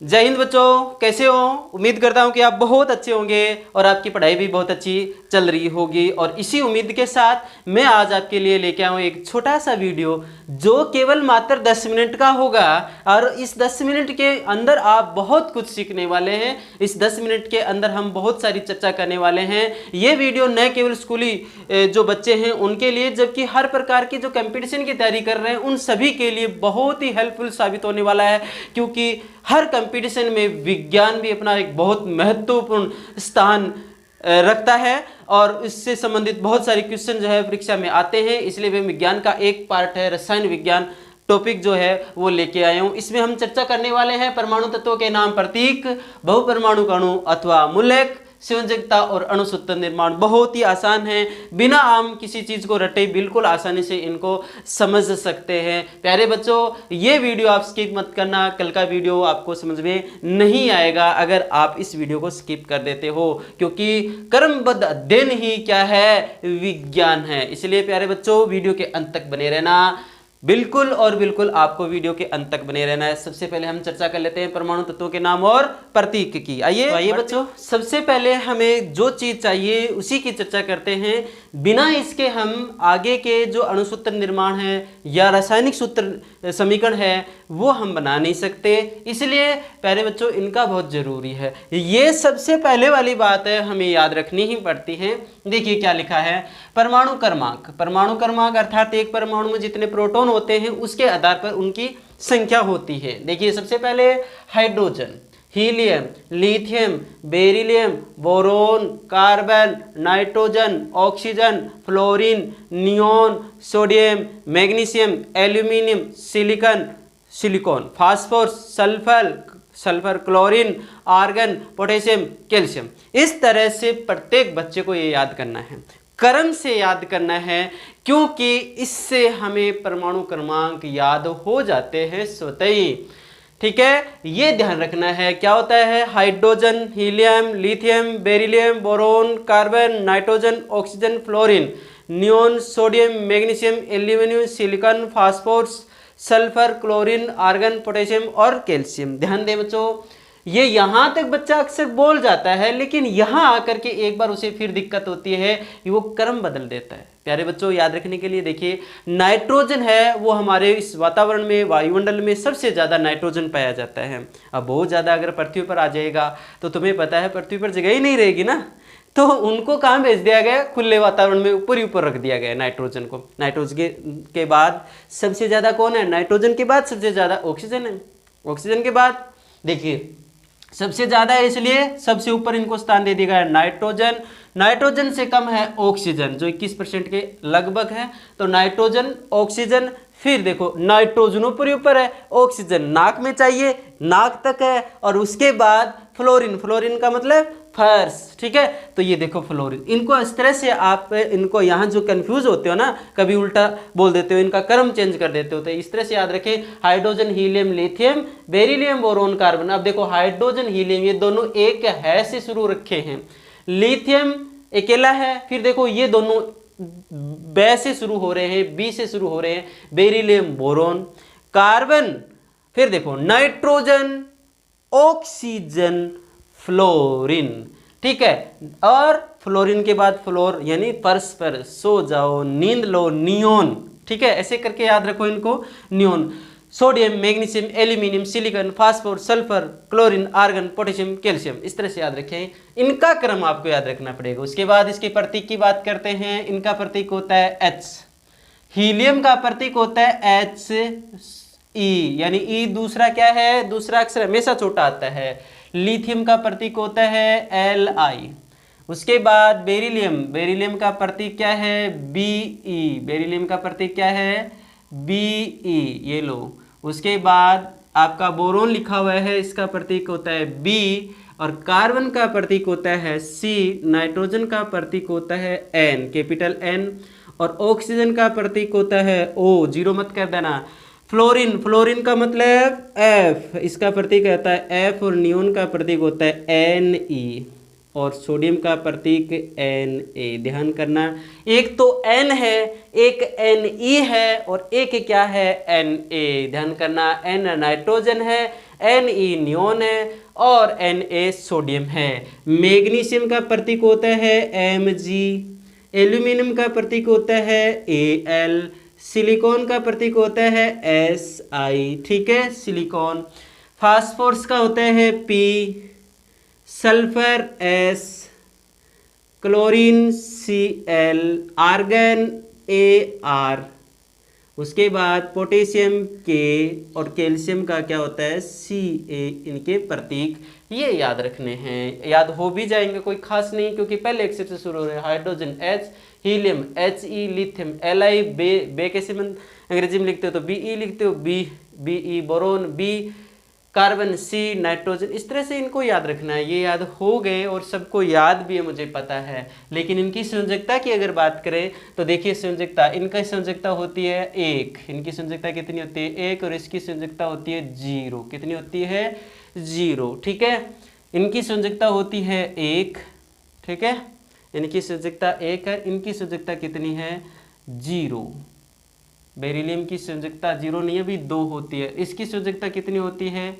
जय हिंद बच्चों, कैसे हो? उम्मीद करता हूं कि आप बहुत अच्छे होंगे और आपकी पढ़ाई भी बहुत अच्छी चल रही होगी। और इसी उम्मीद के साथ मैं आज आपके लिए लेके आऊँ एक छोटा सा वीडियो जो केवल मात्र 10 मिनट का होगा। और इस 10 मिनट के अंदर आप बहुत कुछ सीखने वाले हैं। इस 10 मिनट के अंदर हम बहुत सारी चर्चा करने वाले हैं। ये वीडियो न केवल स्कूली जो बच्चे हैं उनके लिए, जबकि हर प्रकार की जो कंपटीशन की तैयारी कर रहे हैं उन सभी के लिए बहुत ही हेल्पफुल साबित होने वाला है। क्योंकि हर कंपटीशन में विज्ञान भी अपना एक बहुत महत्वपूर्ण स्थान रखता है और इससे संबंधित बहुत सारे क्वेश्चन जो है परीक्षा में आते हैं। इसलिए वे विज्ञान का एक पार्ट है, रसायन विज्ञान टॉपिक जो है वो लेके आए हूँ। इसमें हम चर्चा करने वाले हैं परमाणु तत्वों के नाम, प्रतीक, बहुपरमाणु अणु अथवा मूलक, संयोजकता और अणुसूत्र निर्माण। बहुत ही आसान है, बिना हम किसी चीज को रटे बिल्कुल आसानी से इनको समझ सकते हैं। प्यारे बच्चों, ये वीडियो आप स्किप मत करना, कल का वीडियो आपको समझ में नहीं आएगा अगर आप इस वीडियो को स्किप कर देते हो, क्योंकि क्रमबद्ध अध्ययन ही क्या है, विज्ञान है। इसलिए प्यारे बच्चों वीडियो के अंत तक बने रहना, बिल्कुल और बिल्कुल आपको वीडियो के अंत तक बने रहना है। सबसे पहले हम चर्चा कर लेते हैं परमाणु तत्वों के नाम और प्रतीक की। आइए बच्चों, सबसे पहले हमें जो चीज चाहिए उसी की चर्चा करते हैं। बिना इसके हम आगे के जो अणुसूत्र निर्माण है या रासायनिक सूत्र समीकरण है वो हम बना नहीं सकते। इसलिए प्यारे बच्चों इनका बहुत जरूरी है। ये सबसे पहले वाली बात है, हमें याद रखनी ही पड़ती है। देखिए क्या लिखा है, परमाणु क्रमांक। परमाणु क्रमांक अर्थात एक परमाणु में जितने प्रोटॉन होते हैं उसके आधार पर उनकी संख्या होती है। देखिए सबसे पहले hydrogen, helium, lithium, beryllium, boron, carbon, nitrogen, oxygen, fluorine, neon, sodium, magnesium, aluminium, silicon, phosphorus, sulphur, chlorine, argon, potassium, calcium. इस तरह से प्रत्येक बच्चे को ये याद करना है, क्रम से याद करना है, क्योंकि इससे हमें परमाणु क्रमांक याद हो जाते हैं स्वतः ही। ठीक है, ये ध्यान रखना है। क्या होता है, hydrogen, helium, lithium, beryllium, boron, carbon, nitrogen, oxygen, fluorine, neon, sodium, magnesium, aluminium, silicon, phosphorus, sulphur, chlorine, argon, potassium और कैल्शियम। ध्यान दें बच्चों, ये यहां तक बच्चा अक्सर बोल जाता है, लेकिन यहां आकर के एक बार उसे फिर दिक्कत होती है कि वो क्रम बदल देता है। प्यारे बच्चों याद रखने के लिए देखिए, नाइट्रोजन है वो हमारे इस वातावरण में, वायुमंडल में सबसे ज़्यादा नाइट्रोजन पाया जाता है। अब बहुत ज़्यादा अगर पृथ्वी पर आ जाएगा तो तुम्हें पता है पृथ्वी पर जगह ही नहीं रहेगी ना, तो उनको कहाँ भेज दिया गया, खुले वातावरण में ऊपर ही ऊपर रख दिया गया नाइट्रोजन को। नाइट्रोजन के बाद सबसे ज़्यादा कौन है, नाइट्रोजन के बाद सबसे ज़्यादा ऑक्सीजन है। ऑक्सीजन के बाद देखिए सबसे ज़्यादा है, इसलिए सबसे ऊपर इनको स्थान दे दिया गया है नाइट्रोजन। नाइट्रोजन से कम है ऑक्सीजन जो 21% के लगभग है। तो नाइट्रोजन, ऑक्सीजन, फिर देखो नाइट्रोजन ऊपर ही ऊपर है, ऑक्सीजन नाक में चाहिए, नाक तक है, और उसके बाद फ्लोरीन। फ्लोरीन का मतलब फर्श। ठीक है, तो ये देखो फ्लोरीन। इनको इस तरह से आप इनको यहाँ जो कंफ्यूज होते हो ना, कभी उल्टा बोल देते हो, इनका क्रम चेंज कर देते हो, तो इस तरह से याद रखें, hydrogen, helium, lithium, beryllium, boron, carbon. अब देखो हाइड्रोजन, हीलियम ये दोनों एक है से शुरू रखे हैं, लिथियम अकेला है, फिर देखो ये दोनों ब से शुरू हो रहे हैं, बी से शुरू हो रहे हैं, बेरिलियम, बोरोन, कार्बन, फिर देखो नाइट्रोजन, ऑक्सीजन, फ्लोरीन। ठीक है, और फ्लोरीन के बाद फ्लोर यानी फर्श पर सो जाओ, नींद लो, नियोन। ठीक है, ऐसे करके याद रखो इनको, neon, sodium, magnesium, aluminium, silicon, phosphorus, sulphur, chlorine, argon, potassium, calcium. इस तरह से याद रखें, इनका क्रम आपको याद रखना पड़ेगा। उसके बाद इसके प्रतीक की बात करते हैं। इनका प्रतीक होता है H। हीलियम का प्रतीक होता है He, यानी ई दूसरा क्या है, दूसरा अक्षर हमेशा छोटा आता है। लिथियम का प्रतीक होता है Li। उसके बाद बेरिलियम, बेरिलियम का प्रतीक क्या है, Be। बेरिलियम का प्रतीक क्या है, Be, ये लो। उसके बाद आपका बोरोन लिखा हुआ है, इसका प्रतीक होता है B, और कार्बन का प्रतीक होता है C, नाइट्रोजन का प्रतीक होता है N, कैपिटल N, और ऑक्सीजन का प्रतीक होता है O, जीरो मत कर देना। फ्लोरीन, फ्लोरीन का मतलब F, इसका प्रतीक रहता है F, और नियोन का प्रतीक होता है Ne। और सोडियम का प्रतीक Na। ध्यान करना, एक तो N है, एक Ne है और एक क्या है Na। ध्यान करना, N नाइट्रोजन है, Ne नियोन है और Na सोडियम है। मैग्नीशियम का प्रतीक होता है Mg, एल्यूमिनियम का प्रतीक होता है Al, सिलिकॉन का प्रतीक होता है Si। ठीक है, सिलिकॉन। फास्फोरस का होता है P, sulphur S, chlorine Cl, argon Ar। उसके बाद पोटेशियम K और कैल्शियम का क्या होता है Ca। इनके प्रतीक ये याद रखने हैं, याद हो भी जाएंगे, कोई खास नहीं, क्योंकि पहले अक्षर से शुरू हो रहे हैं। Hydrogen H, helium He, lithium Li, बे कैसे अंग्रेजी में लिखते हो तो Be लिखते हो, Be, boron B, carbon C, nitrogen. इस तरह से इनको याद रखना है। ये याद हो गए और सबको याद भी है, मुझे पता है। लेकिन इनकी संयोजकता की अगर बात करें तो देखिए, संयोजकता, इनका संयोजकता होती है 1। इनकी संयोजकता कितनी होती है 1 और इसकी संयोजकता होती है 0। कितनी होती है 0। ठीक है, इनकी संयोजकता होती है 1। ठीक है, इनकी संयोजकता 1 है, इनकी संयोजकता कितनी है 0। बेरिलियम की संयोजकता 0 नहीं है, अभी 2 होती है। इसकी संयोजकता कितनी होती है,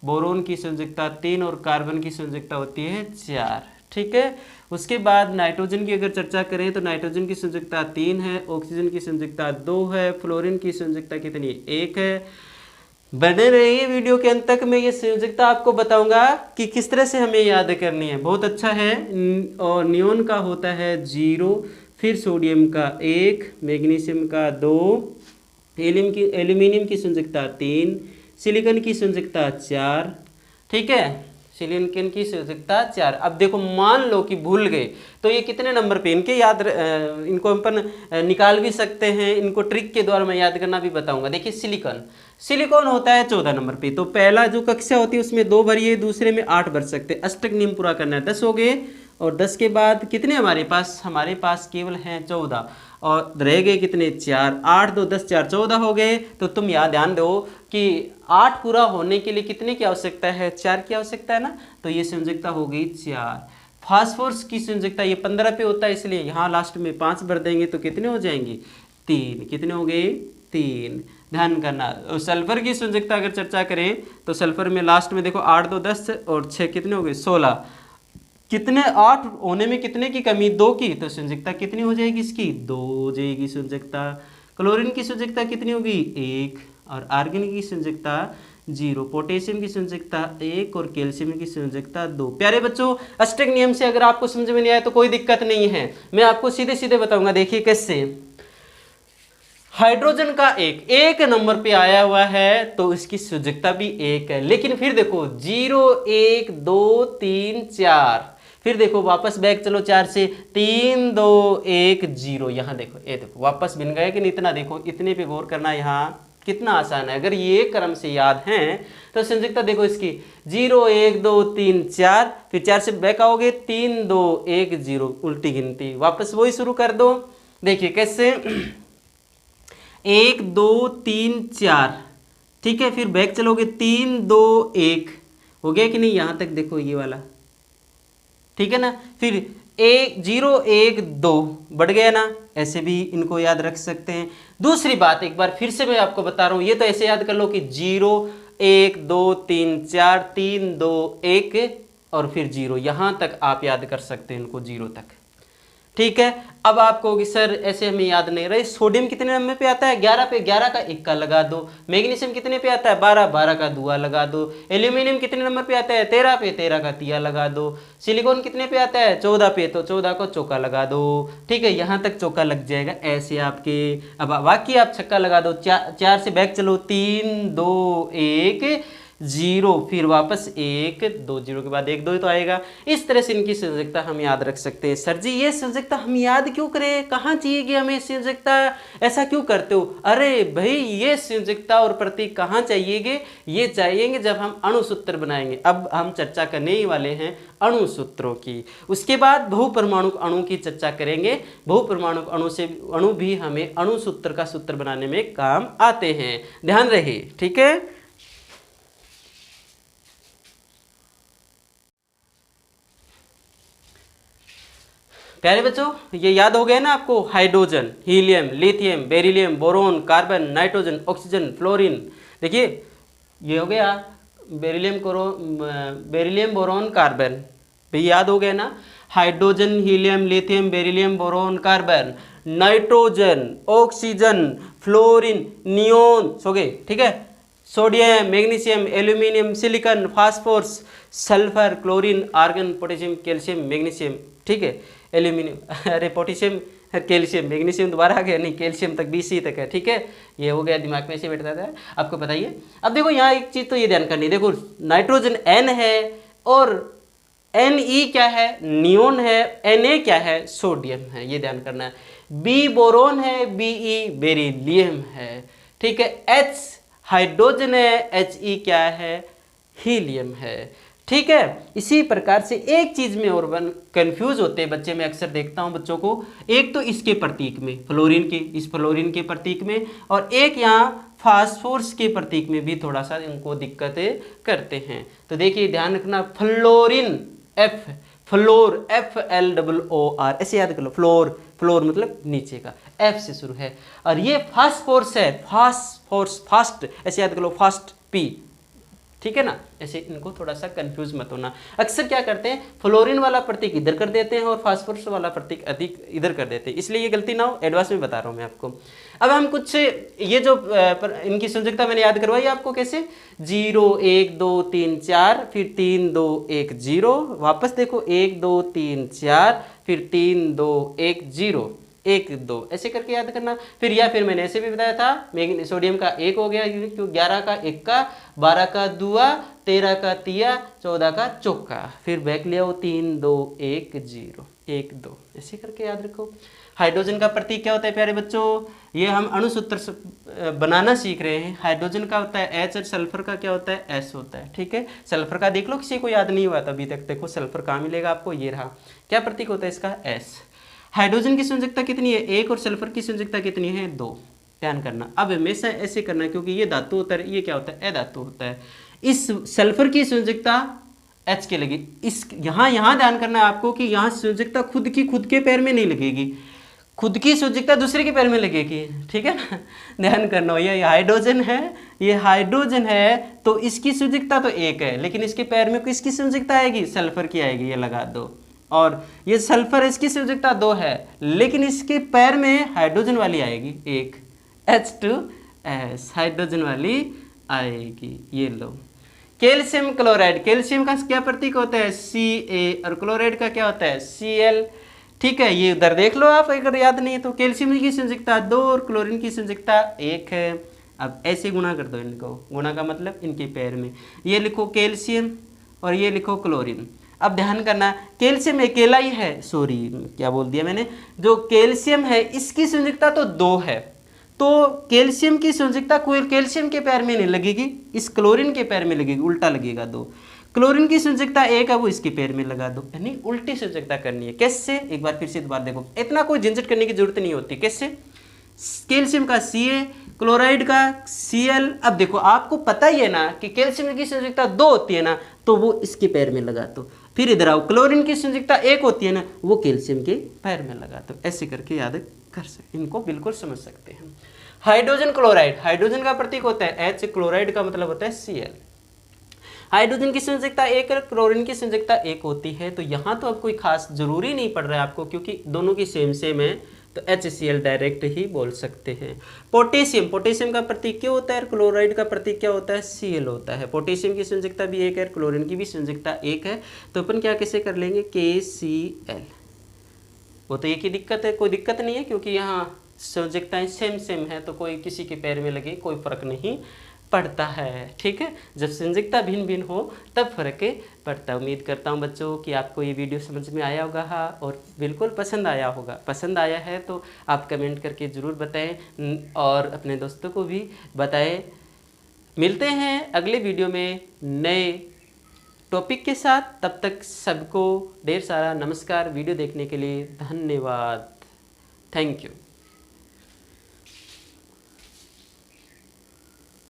बोरोन की संयोजकता 3 और कार्बन की संयोजकता होती है 4। ठीक है, उसके बाद नाइट्रोजन की अगर चर्चा करें तो नाइट्रोजन की संयोजकता 3 है, ऑक्सीजन की संयोजकता 2 है, फ्लोरीन की संयोजकता कितनी 1 है। बने रहिए वीडियो के अंत तक, मैं ये संयोजकता आपको बताऊंगा कि किस तरह से हमें याद करनी है, बहुत अच्छा है। और नियोन का होता है 0, फिर सोडियम का 1, मैग्नीशियम का 2, एल्यूमिनियम की संयोजकता 3, सिलिकॉन की संयोजकता 4। ठीक है, सिलिकॉन की संयोजकता 4। अब देखो, मान लो कि भूल गए तो ये कितने नंबर पे, इनके इनको अपन निकाल भी सकते हैं, इनको ट्रिक के द्वारा मैं याद करना भी बताऊंगा। देखिए, सिलिकॉन होता है 14 नंबर पे, तो पहला जो कक्षा होती है उसमें 2 भरिए, दूसरे में 8 भर सकते हैं। अष्टक नियम पूरा करना है, 10 हो गए। और 10 के बाद कितने हमारे पास केवल हैं 14 और रह गए कितने 4। 8 2 10 4 14 हो गए। तो तुम ध्यान दो कि 8 पूरा होने के लिए कितने की आवश्यकता है, 4 की आवश्यकता है ना। तो ये संयोजकता हो गई 4। फास्फोरस की संयोजकता ये 15 पे होता है, इसलिए यहाँ लास्ट में 5 भर देंगे तो कितने हो जाएंगे 3। कितने हो गए 3। ध्यान करना। सल्फर की संयोजकता अगर चर्चा करें तो सल्फर में लास्ट में देखो 8 2 10 और 6 कितने हो गए 16। कितने 8 होने में कितने की कमी 2 की, तो संयोजकता कितनी हो जाएगी इसकी 2 हो जाएगी संयोजकता। क्लोरीन की संयोजकता कितनी होगी 1 और आर्गन की संयोजकता 0, पोटेशियम की संयोजकता 1 और कैल्शियम की संयोजकता 2। प्यारे बच्चों, अष्टक नियम से अगर आपको समझ में नहीं आया तो कोई दिक्कत नहीं है, मैं आपको सीधे सीधे बताऊंगा। देखिए कैसे, हाइड्रोजन का एक नंबर पे आया हुआ है तो इसकी संयोजकता भी 1 है। लेकिन फिर देखो 0 1 2 3 4, फिर देखो वापस बैक चलो 4 से 3 2 1 0। यहाँ देखो, ये देखो वापस बन गए कि नहीं, इतना देखो, इतने पे गौर करना, यहाँ कितना आसान है। अगर ये क्रम से याद है तो संयोजकता देखो इसकी 0 1 2 3 4, फिर 4 से बैक आओगे 3 2 1 0, उल्टी गिनती, वापस वही शुरू कर दो। देखिए कैसे 1 2 3 4, ठीक है, फिर बैक चलोगे 3 2 1, हो गया कि नहीं, यहां तक देखो ये वाला, ठीक है ना। फिर 1 0 1 2 बढ़ गया ना, ऐसे भी इनको याद रख सकते हैं। दूसरी बात एक बार फिर से मैं आपको बता रहा हूं, ये तो ऐसे याद कर लो कि 0 1 2 3 4 3 2 1 और फिर 0, यहां तक आप याद कर सकते हैं इनको 0 तक, ठीक है। अब आप कहोगे सर ऐसे हमें याद नहीं रहे, सोडियम कितने नंबर पे आता है 11 पे, 11 का 1 का लगा दो। मैग्नीशियम कितने पे आता है 12, 12 का 2 लगा दो। एल्यूमिनियम कितने नंबर पे आता है 13 पे, 13 का 3 लगा दो। सिलिकॉन कितने पे आता है 14 पे, तो 14 को चौका लगा दो, ठीक है, यहाँ तक चौका लग जाएगा ऐसे आपके। अब बाकी आप छक्का लगा दो, 4 से बैक चलो 3 2 1 0, फिर वापस 1 2 0 के बाद 1 2 तो आएगा। इस तरह से इनकी संयोजकता हम याद रख सकते हैं। सर जी ये संयोजकता हम याद क्यों करें, कहाँ चाहिएगी हमें संयोजकता, ऐसा क्यों करते हो। अरे भाई ये संयोजकता और प्रतीक कहाँ चाहिएगे, ये चाहिएंगे जब हम अणुसूत्र बनाएंगे। अब हम चर्चा करने ही वाले हैं अणुसूत्रों की, उसके बाद बहुपरमाणु अणु की चर्चा करेंगे। बहुपरमाणु अणु भी हमें अणुसूत्र का सूत्र बनाने में काम आते हैं, ध्यान रहे, ठीक है। प्यारे बच्चों, ये याद हो गया ना आपको, hydrogen, helium, lithium, beryllium, boron, carbon, nitrogen, oxygen, fluorine. देखिए ये हो गया बेरिलियम, बोरोन, कार्बन, भाई याद हो गया ना, hydrogen, helium, lithium, beryllium, boron, carbon, nitrogen, oxygen, fluorine, neon, सो गए, ठीक है, sodium, magnesium, aluminium, silicon, phosphorus, sulphur, chlorine, argon, potassium, calcium, magnesium, ठीक है, एल्यूमिनियम, अरे पोटेशियम, कैल्शियम, मैग्नीशियम दोबारा आ गया, नहीं कैल्शियम तक 20 तक है, ठीक है, ये हो गया, दिमाग में ऐसे बैठता था, आपको बताइए। अब देखो यहाँ एक चीज़ तो ये ध्यान करनी, देखो नाइट्रोजन N है और Ne क्या है, नियोन है, Na क्या है, सोडियम है, ये ध्यान करना है। B बोरोन है, Be बेरिलियम है, ठीक है, H हाइड्रोजन है, He क्या है, हीलियम है, ठीक है। इसी प्रकार से एक चीज में और कंफ्यूज होते हैं बच्चे, मैं अक्सर देखता हूं बच्चों को, एक तो इसके प्रतीक में फ्लोरीन के, इस फ्लोरीन के प्रतीक में, और एक यहाँ फास्फोरस के प्रतीक में भी थोड़ा सा इनको दिक्कतें करते हैं। तो देखिए ध्यान रखना, फ्लोरीन F, फ्लोर FLOOR, ऐसे याद कर लो, फ्लोर, फ्लोर मतलब नीचे का, F से शुरू है, और ये फास्फोरस है, फास्फोरस, फास्ट, ऐसे याद कर लो, फास्ट P, ठीक है ना, ऐसे इनको थोड़ा सा कंफ्यूज मत होना। अक्सर क्या करते हैं, फ्लोरीन वाला प्रतीक इधर कर देते हैं और फास्फोरस वाला प्रतीक अधिक इधर कर देते हैं, इसलिए ये गलती ना हो, एडवांस में बता रहा हूँ मैं आपको। अब हम कुछ ये जो इनकी संयोजकता मैंने याद करवाई आपको, कैसे 0 1 2 3 4, फिर 3 2 1 0, वापस देखो 1 2 3 4, फिर 3 2 1 0, 1 2, ऐसे करके याद करना। फिर या फिर मैंने ऐसे भी बताया था, सोडियम का 1 हो गया, क्यों 11 का 1 का, 12 का 2, 13 का 3, 14 का चौका, फिर बैक ले आओ 3 2 1 0 1 2, ऐसे करके याद रखो। हाइड्रोजन का प्रतीक क्या होता है प्यारे बच्चों, ये हम अणुसूत्र बनाना सीख रहे हैं। हाइड्रोजन का होता है H और सल्फर का क्या होता है, S होता है, ठीक है। सल्फर का देख लो, किसी को याद नहीं हुआ था अभी तक, देखो सल्फर कहाँ मिलेगा आपको, ये रहा, क्या प्रतीक होता है इसका, S। हाइड्रोजन की संयोजकता कितनी है, 1, और सल्फर की संयोजकता कितनी है, 2, ध्यान करना। अब हमेशा ऐसे करना है, क्योंकि ये धातु होता है, ये क्या होता है, अधातु होता है। इस सल्फर की संयोजकता H के लगी, इस यहाँ ध्यान करना है आपको कि यहाँ संयोजकता खुद के पैर में नहीं लगेगी, खुद की संयोजकता दूसरे के पैर में लगेगी, ठीक है ना, ध्यान करना। ये हाइड्रोजन है, ये हाइड्रोजन है, तो इसकी संयोजकता तो 1 है, लेकिन इसके पैर में किसकी संयोजकता आएगी, सल्फर की आएगी, ये लगा दो। और ये सल्फर, इसकी संयोजकता 2 है, लेकिन इसके पैर में हाइड्रोजन वाली आएगी 1, H2S, हाइड्रोजन वाली आएगी, ये लो। कैल्शियम क्लोराइड, कैल्शियम का क्या प्रतीक होता है, Ca, और क्लोराइड का क्या होता है, Cl, ठीक है। ये उधर देख लो आप, अगर याद नहीं है तो। कैल्शियम की संयोजकता 2 और क्लोरीन की संयोजकता 1 है। अब ऐसे गुणा कर दो इनको, गुणा का मतलब इनके पैर में, ये लिखो कैल्शियम और ये लिखो क्लोरीन। अब ध्यान करना, कैल्शियम अकेला ही है, सॉरी क्या बोल दिया मैंने, जो कैल्शियम है इसकी संयोजकता तो 2 है, तो कैल्शियम की संयोजकता कोई कैल्शियम के पैर में नहीं लगेगी, इस क्लोरीन के पैर में लगेगी, उल्टा लगेगा 2। क्लोरीन की संयोजकता 1 है, वो इसके पैर में लगा दो, यानी उल्टी संयोजकता करनी है। कैसे, एक बार फिर से दोबारा देखो, इतना कोई झंझट करने की जरूरत नहीं होती। कैसे, कैल्शियम का Ca, क्लोराइड का Cl। अब देखो आपको पता ही है ना कि कैल्शियम की संयोजकता 2 होती है ना, तो वो इसके पैर में लगा दो। फिर इधर आओ, क्लोरीन की संयोजकता 1 होती है ना, वो कैल्शियम के पैर में लगा दो। ऐसे करके याद कर सकते, इनको बिल्कुल समझ सकते हैं। हाइड्रोजन क्लोराइड, हाइड्रोजन का प्रतीक होता है H, क्लोराइड का मतलब होता है Cl। हाइड्रोजन की संयोजकता 1 और क्लोरीन की संयोजकता 1 होती है, तो यहाँ तो अब कोई खास जरूरी नहीं पड़ रहा है आपको, क्योंकि दोनों की सेम है, तो HCl डायरेक्ट ही बोल सकते हैं। पोटेशियम, पोटेशियम का प्रतीक क्या होता है, क्लोराइड का प्रतीक क्या होता है, Cl होता है। पोटेशियम की संयोजकता भी 1 है, क्लोरीन की भी संयोजकता 1 है, तो अपन क्या कैसे कर लेंगे, KCl। वो तो एक ही दिक्कत है, कोई दिक्कत नहीं है, क्योंकि यहाँ संयोजकताएं सेम है, तो कोई किसी के पैर में लगे कोई फर्क नहीं पड़ता है, ठीक है। जब संयोजकता भिन्न भिन्न हो तब फर्क पड़ता है। उम्मीद करता हूँ बच्चों कि आपको ये वीडियो समझ में आया होगा और बिल्कुल पसंद आया होगा। पसंद आया है तो आप कमेंट करके ज़रूर बताएं और अपने दोस्तों को भी बताएं। मिलते हैं अगले वीडियो में नए टॉपिक के साथ, तब तक सबको ढेर सारा नमस्कार। वीडियो देखने के लिए धन्यवाद, थैंक यू।